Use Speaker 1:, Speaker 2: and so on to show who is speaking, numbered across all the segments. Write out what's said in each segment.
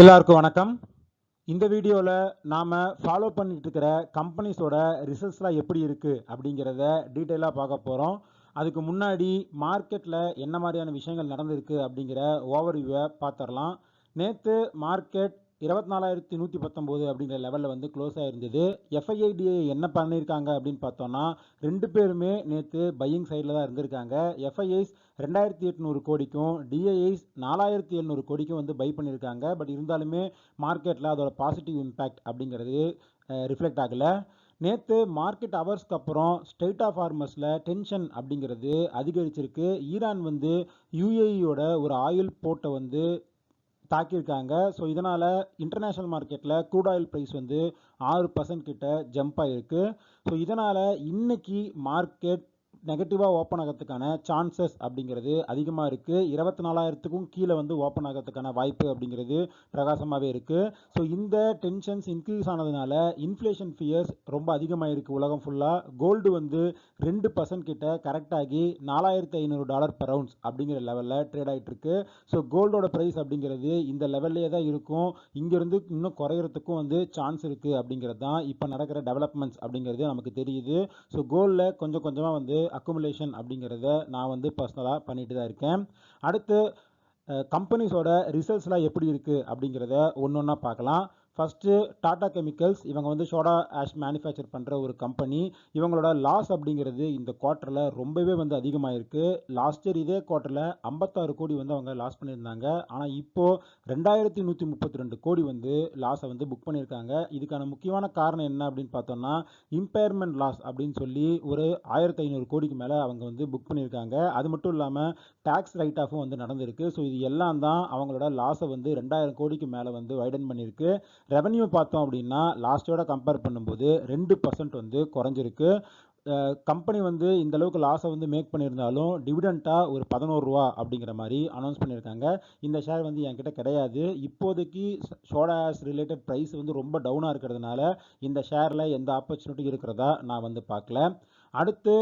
Speaker 1: எல்லாருக்கும் வணக்கம். இந்த வீடியோவில் நாம் ஃபாலோ பண்ணிட்டு இருக்கிற கம்பெனிஸோட ரிசல்ட்ஸ்லாம் எப்படி இருக்குது அப்படிங்கிறத டீட்டெயிலாக பார்க்க போகிறோம். அதுக்கு முன்னாடி மார்க்கெட்டில் என்ன மாதிரியான விஷயங்கள் நடந்திருக்கு அப்படிங்கிற ஓவர்வியூவை பார்த்துடலாம். நேற்று மார்க்கெட் 24,119 அப்படிங்கிற லெவலில் வந்து க்ளோஸ் ஆகிருந்தது. எஃப்ஐஐடிஐ என்ன பண்ணியிருக்காங்க அப்படின்னு பார்த்தோன்னா, ரெண்டு பேருமே நேற்று பையிங் சைடில் தான் இருந்திருக்காங்க. எஃப்ஐஐஸ் 2,800 கோடிக்கும் டிஐஐஸ் 4,700 கோடிக்கும் வந்து பை பண்ணியிருக்காங்க. பட் இருந்தாலுமே மார்க்கெட்டில் அதோட பாசிட்டிவ் இம்பேக்ட் அப்படிங்கிறது ரிஃப்ளெக்ட் ஆகலை. நேற்று மார்க்கெட் ஹவர்ஸ்க்கு அப்புறம் ஸ்ட்ரெயிட் ஆஃப் ஹார்மஸில் டென்ஷன் அப்படிங்கிறது அதிகரிச்சிருக்கு. ஈரான் வந்து யூஏஇயோட ஒரு ஆயில் போர்ட்டை வந்து தாக்கியிருக்காங்க. ஸோ இதனால் இன்டர்நேஷ்னல் மார்க்கெட்டில் க்ரூட் ஆயில் ப்ரைஸ் வந்து 6% கிட்ட ஜம்ப் ஆகிருக்கு. ஸோ இதனால் இன்னைக்கு மார்க்கெட் நெகட்டிவாக ஓப்பன் ஆகிறதுக்கான சான்சஸ் அப்படிங்கிறது அதிகமாக இருக்குது. 24,000க்கும் கீழே வந்து ஓப்பன் ஆகிறதுக்கான வாய்ப்பு அப்படிங்கிறது பிரகாசமாகவே இருக்குது. ஸோ இந்த டென்ஷன்ஸ் இன்க்ரீஸ் ஆனதுனால இன்ஃப்ளேஷன் ஃபியர்ஸ் ரொம்ப அதிகமாக இருக்குது உலகம் ஃபுல்லாக. கோல்டு வந்து 2% கிட்ட கரெக்டாகி $4,500 per ounce அப்படிங்கிற லெவலில் ட்ரேட் ஆகிட்டு இருக்கு. ஸோ கோல்டோட ப்ரைஸ் அப்படிங்கிறது இந்த லெவல்லே தான் இருக்கும். இங்கேருந்து இன்னும் குறையிறதுக்கும் வந்து சான்ஸ் இருக்குது அப்படிங்கிறது தான் இப்போ நடக்கிற டெவலப்மெண்ட்ஸ் அப்படிங்கிறது நமக்கு தெரியுது. ஸோ கோல்டில் கொஞ்சம் கொஞ்சமாக வந்து அக்குமுலேஷன் அப்படிங்கிறத நான் வந்து பர்சனலாக பண்ணிட்டு தான் இருக்கேன். அடுத்து கம்பெனிஸோட ரிசல்ட்ஸ்லாம் எப்படி இருக்குது அப்படிங்கிறத ஒன்று ஒன்றா பார்க்கலாம். ஃபஸ்ட்டு டாடா கெமிக்கல்ஸ், இவங்க வந்து சோடா ஆஷ் மேனுஃபேக்சர் பண்ணுற ஒரு கம்பெனி. இவங்களோட லாஸ் அப்படிங்கிறது இந்த குவார்ட்டரில் ரொம்பவே வந்து அதிகமாக இருக்குது. லாஸ்ட் இயர் இதே குவார்ட்டரில் 56 கோடி வந்து அவங்க லாஸ் பண்ணியிருந்தாங்க. ஆனால் இப்போது 2,132 கோடி வந்து லாஸை வந்து புக் பண்ணியிருக்காங்க. இதுக்கான முக்கியமான காரணம் என்ன அப்படின்னு பார்த்தோம்னா, இம்பேர்மெண்ட் லாஸ் அப்படின்னு சொல்லி ஒரு 1,500 கோடிக்கு மேலே அவங்க வந்து புக் பண்ணியிருக்காங்க. அது மட்டும் இல்லாமல் டேக்ஸ் ரைட் ஆஃபும் வந்து நடந்திருக்கு. ஸோ இது எல்லாம் தான் அவங்களோட லாஸை வந்து 2,000 கோடிக்கு மேலே வந்து வைடன் பண்ணியிருக்கு. ரெவன்யூ பார்த்தோம் அப்படின்னா லாஸ்ட்டோட கம்பேர் பண்ணும்போது 2% வந்து குறைஞ்சிருக்கு. கம்பெனி வந்து இந்த அளவுக்கு லாஸை வந்து மேக் பண்ணியிருந்தாலும் டிவிடெண்ட்டாக ஒரு 11 ரூபா அப்படிங்கிற மாதிரி அனௌன்ஸ் பண்ணியிருக்காங்க. இந்த ஷேர் வந்து என்கிட்ட கிடையாது. இப்போதைக்கு சோடா ஆஷ் ரிலேட்டட் ப்ரைஸ் வந்து ரொம்ப டவுனாக இருக்கிறதுனால இந்த ஷேரில் எந்த ஆப்பர்ச்சுனிட்டி இருக்கிறதா நான் வந்து பார்க்கல. அடுத்து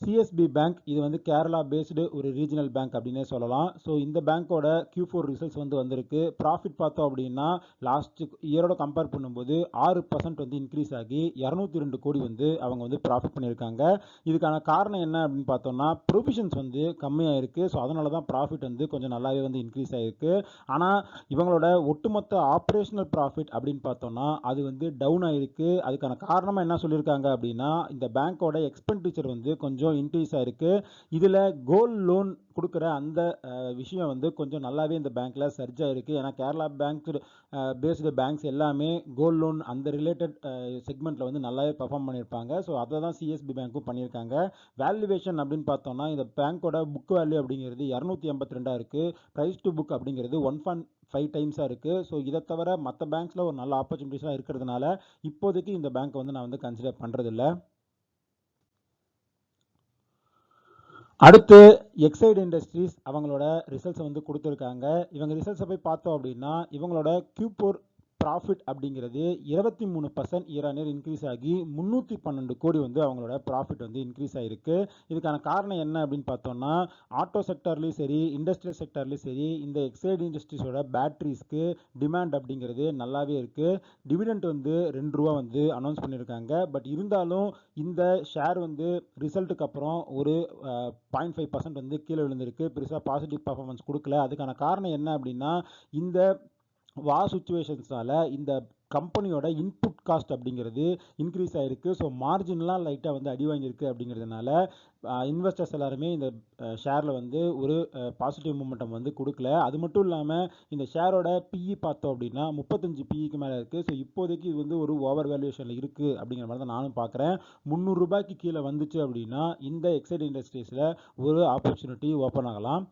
Speaker 1: சிஎஸ்பி பேங்க், இது வந்து கேரளா பேஸ்டு ஒரு ரீஜனல் பேங்க் அப்படின்னே சொல்லலாம். ஸோ இந்த பேங்க்கோட Q4 ரிசல்ட்ஸ் வந்து வந்திருக்கு. ப்ராஃபிட் பார்த்தோம் அப்படின்னா லாஸ்ட் இயரோட கம்பேர் பண்ணும்போது 6% வந்து இன்க்ரீஸ் ஆகி 202 கோடி வந்து அவங்க வந்து ப்ராஃபிட் பண்ணியிருக்காங்க. இதுக்கான காரணம் என்ன அப்படின்னு பார்த்தோம்னா, ப்ரொவிஷன்ஸ் வந்து கம்மியாக இருக்குது. ஸோ அதனால தான் ப்ராஃபிட் வந்து கொஞ்சம் நல்லாவே வந்து இன்க்ரீஸ் ஆகிருக்கு. ஆனால் இவங்களோட ஒட்டுமொத்த ஆப்ரேஷனல் ப்ராஃபிட் அப்படின்னு பார்த்தோம்னா அது வந்து டவுன் ஆகிருக்கு. அதுக்கான காரணமாக என்ன சொல்லியிருக்காங்க அப்படின்னா, இந்த பேங்க்கோட எக்ஸ்பெண்டிச்சர் வந்து கொஞ்சம் இன்க்ரீஸ் ஆயிருக்கு. இதில் கோல்ட் லோன் கொடுக்குற அந்த விஷயம் வந்து கொஞ்சம் நல்லாவே இந்த பேங்க்கில் சர்ஜ் ஆயிருக்கு. ஏன்னா கேரளா பேங்க் பேஸ்டு பேங்க்ஸ் எல்லாமே கோல்ட் லோன் அந்த ரிலேட்டட் செக்மெண்ட்டில் வந்து நல்லாவே பர்ஃபார்ம் பண்ணியிருப்பாங்க. ஸோ அதை தான் சிஎஸ்பி பேங்க்கும் பண்ணியிருக்காங்க. வேல்யூவேஷன் அப்படின்னு பார்த்தோம்னா இந்த பேங்க்கோட புக் வேல்யூ அப்படிங்கிறது 282 இருக்குது. ப்ரைஸ் டு புக் அப்படிங்கிறது 1.5 டைம்ஸாக இருக்குது. ஸோ இதை தவிர மற்ற பேங்க்ஸில் ஒரு நல்ல ஆப்பர்ச்சுனிட்டிஸாக இருக்கிறதுனால இப்போதைக்கு இந்த பேங்க்கை வந்து நான் வந்து கன்சிடர் பண்ணுறதில்ல. அடுத்து எக்ஸைட் இண்டஸ்ட்ரீஸ் அவங்களோட ரிசல்ட்ஸை வந்து கொடுத்துருக்காங்க. இவங்க ரிசல்ட்ஸை போய் பார்த்தோம் அப்படின்னா இவங்களோட Q4 ப்ராஃபிட் அப்படிங்கிறது 23% இயர் ஆன் இயர் இன்க்ரீஸ் ஆகி 312 கோடி வந்து அவங்களோட ப்ராஃபிட் வந்து இன்க்ரீஸ் ஆகிருக்கு. இதுக்கான காரணம் என்ன அப்படின்னு பார்த்தோம்னா, ஆட்டோ செக்டர்லேயும் சரி இண்டஸ்ட்ரியல் செக்டர்லேயும் சரி இந்த எக்ஸைட் இண்டஸ்ட்ரீஸோட பேட்டரிஸ்க்கு டிமாண்ட் அப்படிங்கிறது நல்லாவே இருக்குது. டிவிடெண்ட் வந்து 2 ரூபா வந்து அனௌன்ஸ் பண்ணியிருக்காங்க. பட் இருந்தாலும் இந்த ஷேர் வந்து ரிசல்ட்டுக்கு அப்புறம் ஒரு 0.5% வந்து கீழே விழுந்திருக்கு. பெருசாக பாசிட்டிவ் பர்ஃபார்மன்ஸ் கொடுக்கல. அதுக்கான காரணம் என்ன அப்படின்னா, இந்த வார் சுச்சுவேஷன்ஸால் இந்த கம்பெனியோட இன்புட் காஸ்ட் அப்படிங்கிறது இன்க்ரீஸ் ஆகிருக்கு. ஸோ மார்ஜின்லாம் லைட்டாக வந்து அடி வாங்கியிருக்கு. அப்படிங்கிறதுனால இன்வெஸ்டர்ஸ் எல்லாருமே இந்த ஷேரில் வந்து ஒரு பாசிட்டிவ் மூமெண்டம் வந்து கொடுக்கல. அது மட்டும் இல்லாமல் இந்த ஷேரோட பிஇ பார்த்தோம் அப்படின்னா 35 பிஇக்கு மேலே இருக்குது. ஸோ இப்போதைக்கு இது வந்து ஒரு ஓவர் வேல்யூஷனில் இருக்குது அப்படிங்கிற மாதிரி தான் நானும் பார்க்குறேன். 300 ரூபாய்க்கு கீழே வந்துச்சு அப்படின்னா இந்த எக்ஸைட் இண்டஸ்ட்ரீஸில் ஒரு ஆப்பர்ச்சுனிட்டி ஓப்பன் ஆகலாம்.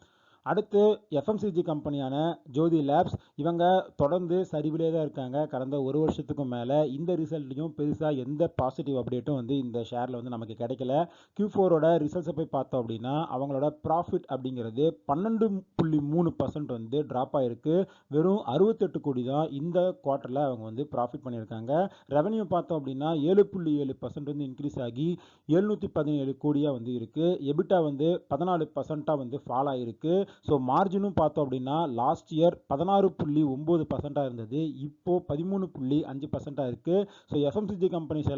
Speaker 1: அடுத்து எஃப்எம்சிஜி கம்பெனியான ஜோதி லேப்ஸ், இவங்க தொடர்ந்து சரிவிலே தான் இருக்காங்க கடந்த ஒரு வருஷத்துக்கும் மேலே. இந்த ரிசல்ட்லையும் பெருசாக எந்த பாசிட்டிவ் அப்டேட்டும் வந்து இந்த ஷேரில் வந்து நமக்கு கிடைக்கல. Q4ஓட ரிசல்ட்ஸை போய் பார்த்தோம் அப்படின்னா அவங்களோட ப்ராஃபிட் அப்படிங்கிறது 12.3% வந்து ட்ராப் ஆகிருக்கு. வெறும் 68 கோடி தான் இந்த குவார்ட்டரில் அவங்க வந்து ப்ராஃபிட் பண்ணியிருக்காங்க. ரெவன்யூ பார்த்தோம் அப்படின்னா 7.7% வந்து இன்க்ரீஸ் ஆகி 717 கோடியாக வந்து இருக்குது. எபிட்டா வந்து 14% வந்து ஃபால் ஆகிருக்கு. ஸோ மார்ஜினும் பார்த்தோம் அப்படின்னா லாஸ்ட் இயர் 16.9% இருந்தது, இப்போ 13.5% இருக்குது. ஸோ எஃப்எம்சிஜி கம்பெனிஸ்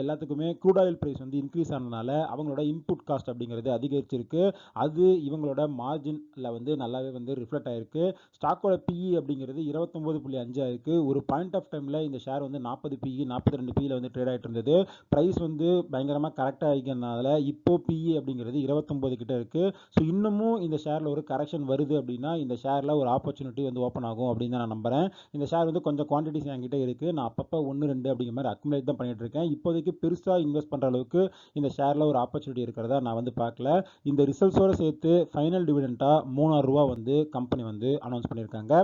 Speaker 1: எல்லாத்துக்குமே க்ரூட் ஆயில் ப்ரைஸ் வந்து இன்க்ரீஸ் ஆனதுனால அவங்களோட இன்புட் காஸ்ட் அப்படிங்கிறது அதிகரிச்சிருக்கு. அது இவங்களோட மார்ஜினில் வந்து நல்லாவே வந்து ரிஃப்ளெக்ட் ஆயிருக்கு. ஸ்டாக்கோட பிஇ அப்படிங்கிறது 29.5 ஆயிருக்கு. ஒரு பாயிண்ட் ஆஃப் டைமில் இந்த ஷேர் வந்து 40 பிஇ 42 பிஇயில் வந்து ட்ரேட் ஆகிட்டு இருந்தது. ப்ரைஸ் வந்து பயங்கரமாக கரெக்டாக ஆகிக்கிறதுனால இப்போ பிஇ அப்படிங்கிறது 29 கிட்ட இருக்குது. ஸோ இன்னமும் இந்த ஷேரில் ஒரு கரெக்ஷன் வருது அப்படின்னா இந்த ஷேரில் ஒரு ஆப்பர்ச்சுனிட்டி வந்து ஓப்பன் ஆகும் அப்படின்னு தான் நான் நம்புகிறேன். இந்த ஷேர் வந்து கொஞ்சம் குவான்டிட்டிஸ் என்கிட்ட இருக்குது. நான் அப்பப்போ 1-2 அப்படிங்கிற மாதிரி அக்குமுலேட் தான் பண்ணிட்டு இருக்கேன். இப்போதைக்கு பெருசாக இன்வெஸ்ட் பண்ணுற அளவுக்கு இந்த ஷேரில் ஒரு ஆப்பர்ச்சுனிட்டி இருக்கிறதா நான் வந்து பார்க்கல. இந்த ரிசல்ட்ஸோடு சேர்த்து ஃபைனல் டிவிடெண்டாக ₹3,000 வந்து கம்பெனி வந்து அனௌன்ஸ் பண்ணியிருக்காங்க.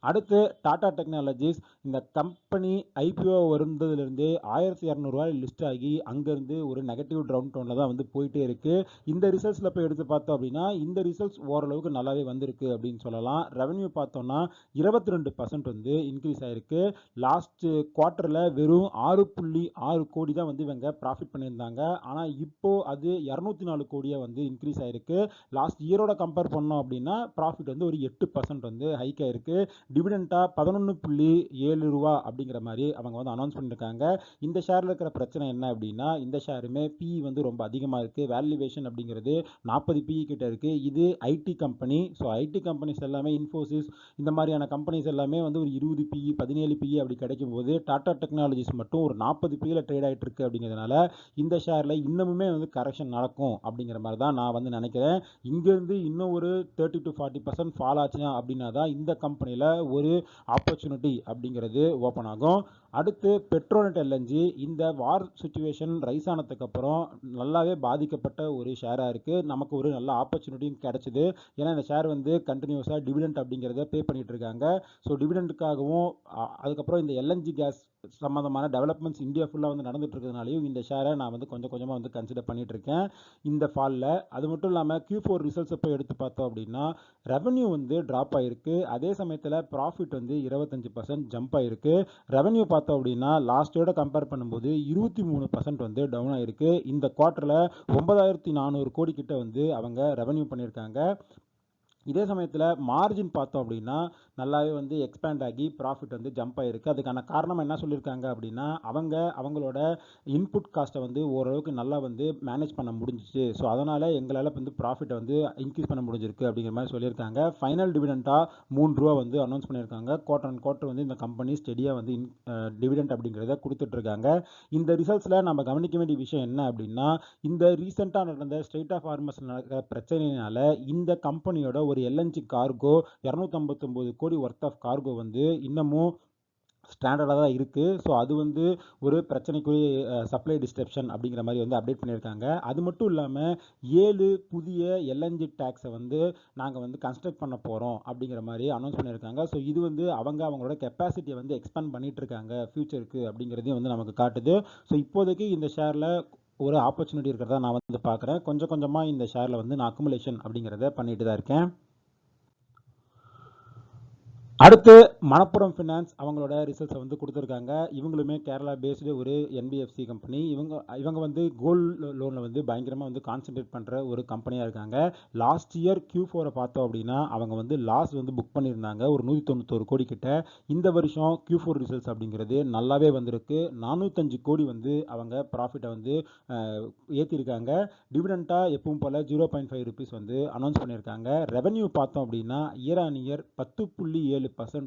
Speaker 1: அடுத்து டாடா டெக்னாலஜிஸ், இந்த கம்பெனி ஐபிஓ வருந்ததுலேருந்தே ₹1,200 லிஸ்ட் ஆகி அங்கேருந்து ஒரு நெகட்டிவ் டவுன் டோனில் தான் வந்து போயிட்டே இருக்குது. இந்த ரிசல்ட்ஸில் போய் எடுத்து பார்த்தோம் அப்படின்னா இந்த ரிசல்ட்ஸ் ஓரளவுக்கு நல்லாவே வந்திருக்கு அப்படின்னு சொல்லலாம். ரெவன்யூ பார்த்தோம்னா 22% வந்து இன்க்ரீஸ் ஆகிருக்கு. லாஸ்ட் குவார்ட்டரில் வெறும் 6.6 கோடி தான் வந்து இவங்க ப்ராஃபிட் பண்ணியிருந்தாங்க. ஆனால் இப்போது அது 204 கோடியாக வந்து இன்க்ரீஸ் ஆகிருக்கு. லாஸ்ட் இயரோட கம்பேர் பண்ணோம் அப்படின்னா ப்ராஃபிட் வந்து ஒரு 8% வந்து ஹைக் ஆகிருக்கு. டிவிடெண்டாக ₹11.7 அப்படிங்கிற மாதிரி அவங்க வந்து அனௌன்ஸ் பண்ணியிருக்காங்க. இந்த ஷேரில் இருக்கிற பிரச்சனை என்ன அப்படின்னா இந்த ஷேருமே பிஇ வந்து ரொம்ப அதிகமாக இருக்குது. வேல்யூவேஷன் அப்படிங்கிறது 40 பிஇ கிட்ட இருக்குது. இது IT company. So IT companies எல்லாமே இன்ஃபோசிஸ் இந்த மாதிரியான கம்பெனிஸ் எல்லாமே வந்து ஒரு 20 பிஇ 17 பிஇ அப்படி கிடைக்கும் போது டாடா டெக்னாலஜிஸ் மட்டும் ஒரு 40 பிஇல ட்ரேட் ஆகிட்டு இருக்கு அப்படிங்கிறதுனால இந்த ஷேரில் இன்னமுமே வந்து கரெக்ஷன் நடக்கும் அப்படிங்கிற மாதிரி தான் நான் வந்து நினைக்கிறேன். இங்கேருந்து இன்னும் ஒரு 30 to 40% ஃபால் ஆச்சுன்னா அப்படின்னா தான் இந்த கம்பெனியில் ஒரு ஆப்பர்ச்சுனிட்டி அப்படிங்கிறது ஓப்பன் ஆகும். அடுத்து பெட்ரோநெட் எல்என்ஜி, இந்த வார் சுச்சுவேஷன் ரைஸ் ஆனதுக்கு அப்புறம் நல்லாவே பாதிக்கப்பட்ட ஒரு ஷேராக இருக்குது. நமக்கு ஒரு நல்ல ஆப்பர்ச்சுனிட்டியும் கிடைச்சிது. ஏன்னா இந்த ஷேர் வந்து கண்டினியூஸாக டிவிடெண்ட் அப்படிங்கிறத பே பண்ணிட்டு இருக்காங்க. ஸோ டிவிடெண்ட்டுக்காகவும் அதுக்கப்புறம் இந்த எல்என்ஜி கேஸ் சம்மந்தமான டெவலப்மெண்ட்ஸ் இந்தியா ஃபுல்லாக வந்து நடந்துட்டு இருக்கிறதுனாலையும் இந்த ஷேரை நான் வந்து கொஞ்சம் கொஞ்சமாக வந்து கன்சிடர் பண்ணிட்டு இருக்கேன் இந்த ஃபாலில். அது மட்டும் இல்லாமல் Q4 ரிசல்ட்ஸை போய் எடுத்து பார்த்தோம் அப்படின்னா ரெவன்யூ வந்து ட்ராப் ஆகிருக்கு. அதே சமயத்தில் ப்ராஃபிட் வந்து 25% ஜம்ப் ஆகிருக்கு. ரெவன்யூ பார்த்தோம் அப்படின்னா லாஸ்ட் இயரோட கம்பேர் பண்ணும்போது 23% வந்து டவுன் ஆகிருக்கு. இந்த குவார்ட்டரில் 9,400 கோடி கிட்ட வந்து அவங்க ரெவன்யூ பண்ணியிருக்காங்க. இதே சமயத்தில் மார்ஜின் பார்த்தோம் அப்படின்னா நல்லாவே வந்து எக்ஸ்பேண்ட் ஆகி ப்ராஃபிட் வந்து ஜம்ப் ஆகிருக்கு. அதுக்கான காரணம் என்ன சொல்லியிருக்காங்க அப்படின்னா அவங்களோட இன்புட் காஸ்ட்டை வந்து ஓரளவுக்கு நல்லா வந்து மேனேஜ் பண்ண முடிஞ்சிச்சு. ஸோ அதனால் எங்களால் வந்து ப்ராஃபிட்டை வந்து இன்க்ரீஸ் பண்ண முடிஞ்சிருக்கு அப்படிங்கிற மாதிரி சொல்லியிருக்காங்க. ஃபைனல் டிவிடெண்டாக ₹3 வந்து அனௌன்ஸ் பண்ணியிருக்காங்க. குவார்ட்டர் வந்து இந்த கம்பெனி ஸ்டெடியாக வந்து டிவிடெண்ட் அப்படிங்கிறத கொடுத்துட்ருக்காங்க. இந்த ரிசல்ட்ஸில் நம்ம கவனிக்க வேண்டிய விஷயம் என்ன அப்படின்னா இந்த ரீசெண்டாக நடந்த ஸ்ட்ரெயிட் ஆஃப் ஹார்மஸ் நடக்கிற பிரச்சனையினால இந்த கம்பெனியோட ஒரு எல்என்ஜி கார்கோ 259 கோடி ஒர்த் ஆஃப் கார்கோ வந்து இன்னமும் ஸ்டாண்டர்டாக தான் இருக்குது. ஸோ அது வந்து ஒரு பிரச்சனைக்குரிய சப்ளை டிஸ்ட்ரப்ஷன் அப்படிங்கிற மாதிரி வந்து அப்டேட் பண்ணியிருக்காங்க. அது மட்டும் இல்லாமல் 7 புதிய எல்என்ஜி டேக்ஸை வந்து நாங்கள் வந்து கன்ஸ்ட்ரக்ட் பண்ண போகிறோம் அப்படிங்கிற மாதிரி அனௌன்ஸ் பண்ணியிருக்காங்க. ஸோ இது வந்து அவங்களோட கெப்பாசிட்டியை வந்து எக்ஸ்பேண்ட் பண்ணிட்டு இருக்காங்க ஃபியூச்சருக்கு அப்படிங்கிறதையும் வந்து நமக்கு காட்டுது. ஸோ இப்போதைக்கு இந்த ஷேரில் ஒரு ஆப்பர்ச்சுனிட்டி இருக்கிறதா நான் வந்து பார்க்குறேன். கொஞ்சம் கொஞ்சமாக இந்த ஷேரில் வந்து நான் அக்குமுலேஷன் அப்படிங்கிறத பண்ணிட்டு தான் இருக்கேன். அடுத்து மணப்புரம் ஃபினான்ஸ் அவங்களோட ரிசல்ட்ஸை வந்து கொடுத்துருக்காங்க. இவங்களுமே கேரளா பேஸ்டு ஒரு என்பிஎஃப்சி கம்பெனி. இவங்க வந்து கோல்டு லோனில் வந்து பயங்கரமாக வந்து கான்சென்ட்ரேட் பண்ணுற ஒரு கம்பெனியாக இருக்காங்க. லாஸ்ட் இயர் Q4 பார்த்தோம் அப்படின்னா அவங்க வந்து லாஸ் வந்து புக் பண்ணியிருந்தாங்க ஒரு 191 கோடி கிட்ட. இந்த வருஷம் Q4 ரிசல்ட்ஸ் அப்படிங்கிறது நல்லாவே வந்திருக்கு. 405 கோடி வந்து அவங்க ப்ராஃபிட்டை வந்து ஏற்றிருக்காங்க. டிவிடெண்டாக எப்பவும் போல் ₹0.5 வந்து அனௌன்ஸ் பண்ணியிருக்காங்க. ரெவன்யூ பார்த்தோம் அப்படின்னா இயர் ஆன் இயர் 10.7%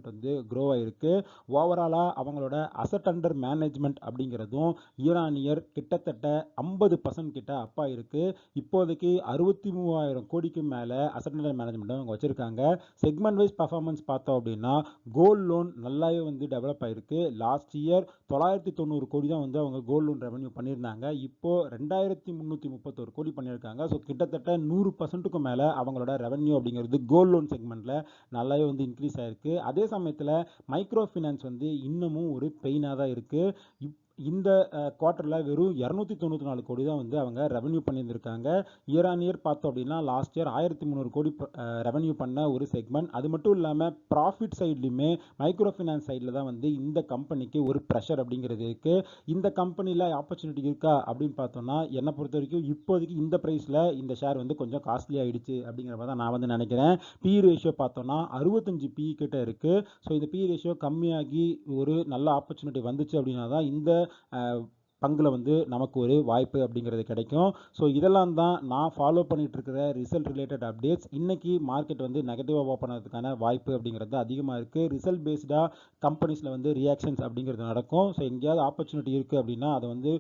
Speaker 1: வந்து க்ரோ ஆகிருக்கு. ஓவராலாக அவங்களோட அசட் அண்டர் மேனேஜ்மெண்ட் அப்படிங்கிறதும் இயர் ஆன் இயர் கிட்டத்தட்ட 50% கிட்ட அப்பா இருக்குது. இப்போதைக்கு 63,000 கோடிக்கு மேலே அசட் அண்டர் மேனேஜ்மெண்ட் அவங்க வச்சுருக்காங்க. செக்மெண்ட் வைஸ் பர்ஃபார்மன்ஸ் பார்த்தோம் அப்படின்னா கோல்டு லோன் நல்லாவே வந்து டெவலப் ஆகிருக்கு. லாஸ்ட் இயர் 990 கோடி தான் வந்து அவங்க கோல்டு லோன் ரெவன்யூ பண்ணியிருந்தாங்க. இப்போது 2,331 கோடி பண்ணியிருக்காங்க. ஸோ கிட்டத்தட்ட 100%க்கும் மேலே அவங்களோட ரெவன்யூ அப்படிங்கிறது கோல்டு லோன் செக்மெண்ட்டில் நல்லாவே வந்து இன்க்ரீஸ் ஆகிருக்கு. அதே சமயத்தில் மைக்ரோ ஃபினான்ஸ் வந்து இன்னமும் ஒரு பெயினாக தான் இருக்குது. இந்த குவார்ட்டரில் வெறும் 294 கோடி தான் வந்து அவங்க ரெவன்யூ பண்ணியிருந்திருக்காங்க. இயர் ஆன் இயர் பார்த்தோம் அப்படின்னா லாஸ்ட் இயர் 1300 கோடி ரெவன்யூ பண்ண ஒரு செக்மெண்ட். அது மட்டும் இல்லாமல் ப்ராஃபிட் சைட்லையுமே மைக்ரோ ஃபினான்ஸ் சைடில் தான் வந்து இந்த கம்பெனிக்கு ஒரு ப்ரெஷர் அப்படிங்கிறது இருக்குது. இந்த கம்பெனியில் ஆப்பர்ச்சுனிட்டி இருக்கா அப்படின்னு பார்த்தோம்னா என்னை பொறுத்த வரைக்கும் இப்போதைக்கு இந்த ப்ரைஸில் இந்த ஷேர் வந்து கொஞ்சம் காஸ்ட்லி ஆகிடுச்சு அப்படிங்கிற மாதிரி தான் நான் வந்து நினைக்கிறேன். பி ரேஷியோ பார்த்தோம்னா 65 பி கிட்ட இருக்குது. ஸோ இந்த பி ரேஷியோ கம்மியாகி ஒரு நல்ல ஆப்பர்ச்சுனிட்டி வந்துச்சு அப்படின்னா தான் இந்த பங்கில் வந்து நமக்கு ஒரு வாய்ப்பு அப்படிங்கிறது கிடைக்கும். ஸோ இதெல்லாம் தான் நான் ஃபாலோ பண்ணிட்டு இருக்கிற ரிசல்ட் ரிலேட்டட் அப்டேட்ஸ். இன்னைக்கு மார்க்கெட் வந்து நெகட்டிவாக ஓப்பன் ஆகிறதுக்கான வாய்ப்பு அப்படிங்கிறது அதிகமாக இருக்குது. ரிசல்ட் பேஸ்டாக கம்பெனிஸில் வந்து ரியாக்ஷன்ஸ் அப்படிங்கிறது நடக்கும். ஸோ எங்கேயாவது ஆப்பர்ச்சுனிட்டி இருக்குது அப்படின்னா அதை வந்து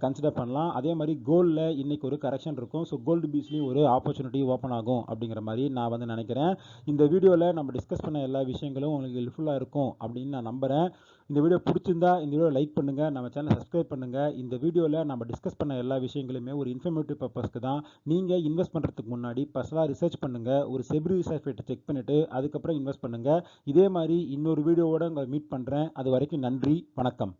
Speaker 1: கன்சிடர் பண்ணலாம். அதே மாதிரி கோல்டில் இன்னைக்கு ஒரு கரெக்ஷன் இருக்கும். ஸோ கோல்டு பீஸ்லேயும் ஒரு ஆப்பர்ச்சுனிட்டி ஓப்பன் ஆகும் அப்படிங்கிற மாதிரி நான் வந்து நினைக்கிறேன். இந்த வீடியோவில் நம்ம டிஸ்கஸ் பண்ண எல்லா விஷயங்களும் உங்களுக்கு ஹெல்ப்ஃபுல்லாக இருக்கும் அப்படின்னு நான் நம்புகிறேன். இந்த வீடியோ பிடிச்சிருந்தா இந்த வீடியோ லைக் பண்ணுங்கள், நம்ம சேனலை சப்ஸ்கிரைப் பண்ணுங்கள். இந்த வீடியோவில் நம்ம டிஸ்கஸ் பண்ண எல்லா விஷயங்களுமே ஒரு இன்ஃபர்மேட்டிவ் பர்பஸ்க்கு தான். நீங்கள் இன்வெஸ்ட் பண்ணுறதுக்கு முன்னாடி பர்சனலாக ரிசர்ச் பண்ணுங்கள், ஒரு செபி சர்டிஃபிகேட் செக் பண்ணிவிட்டு அதுக்கப்புறம் இன்வெஸ்ட் பண்ணுங்கள். இதே மாதிரி இன்னொரு வீடியோவோட உங்களை மீட் பண்ணுறேன். அது வரைக்கும் நன்றி, வணக்கம்.